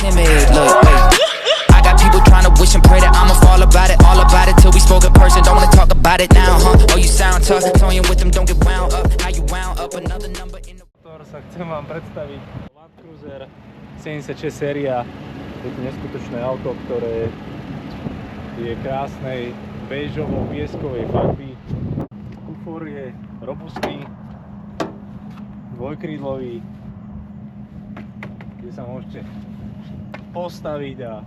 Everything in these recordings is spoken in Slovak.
timid. Look, wait. I got people trying to wish and pray that I'ma fall about it. All about it till we spoke in person. Don't wanna talk about it now, huh? Oh, you sound tough. Toying with them, don't get wound up. How you wound up another number in the... Sa chcem vám predstaviť Land Cruiser 76 séria. Je to neskutočné auto, ktoré je krásnej béžovo-pieskovej farby. Kufor je robustný, dvojkrídlový, kde sa môžete postaviť a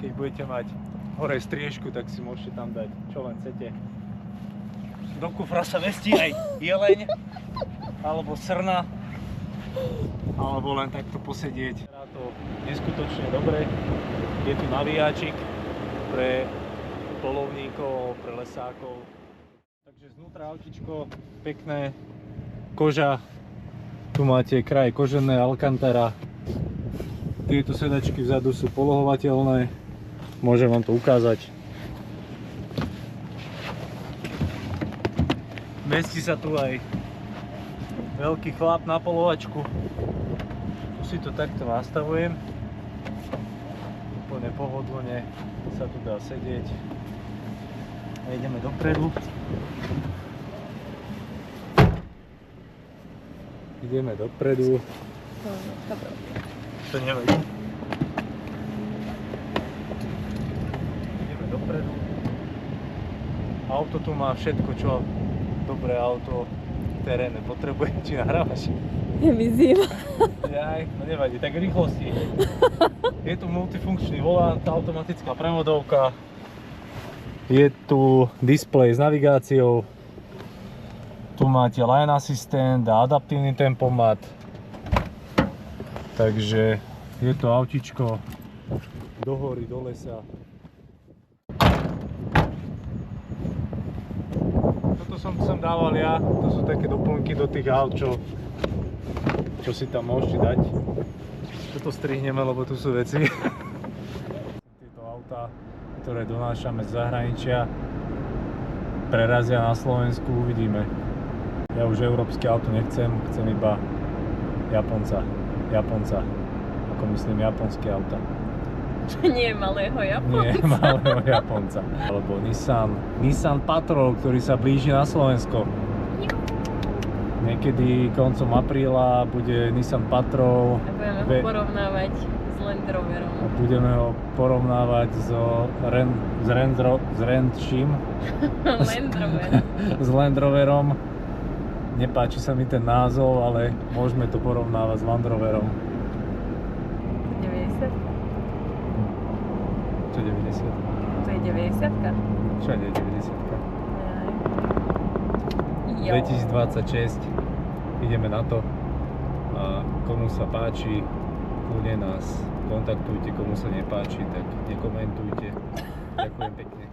keď budete mať hore striežku, tak si môžete tam dať čo len chcete. Do kufra sa vestí aj jeleň alebo srna, alebo len takto posedieť. Vyzerá to neskutočne dobre. Je tu navíjačik pre polovníkov, pre lesákov. Takže znútra autičko pekné, koža. Tu máte kraj kožené Alcantara. Tieto sedačky vzadu sú polohovateľné. Môžem vám to ukázať. Mestí sa tu aj veľký chlap na polovačku. Tu si to takto nastavujem. Úplne pohodlne sa tu dá sedieť. A ideme dopredu. Ideme dopredu. To nevadí. Ideme dopredu. Auto tu má všetko, čo dobré auto terénne potrebuje. Či nahrávaš? Je mi zima. Jaj, no nevadí, tak rýchlosti. Je tu multifunkčný volant, automatická prevodovka. Je tu displej s navigáciou. Tu máte lane assistant a adaptívny tempomat. Takže je to autičko do hory, do lesa. Toto som sem dával ja, to sú také doplnky do tých aut, čo si tam môžete dať. Toto strihneme, lebo tu sú veci. Tieto autá, ktoré donášame z zahraničia, prerazia na Slovensku, uvidíme. Ja už európske auto nechcem, chcem iba Japonca. Ako myslím japonské auta. Nie malého Japonca. Nie malého Japonca. Alebo Nissan Patrol, ktorý sa blíži na Slovensko. Niekedy koncom apríla bude Nissan Patrol. A budeme ho porovnávať s Land Roverom. Budeme ho porovnávať s Land Roverom. Nepáči sa mi ten názov, ale môžeme to porovnávať s Land Roverom. 90? Čo 90? To je 90-ka? Čo je 90-ka? Jo. 2026, ideme na to. A komu sa páči, kľudne nás kontaktujte, komu sa nepáči, tak nekomentujte. Ďakujem pekne.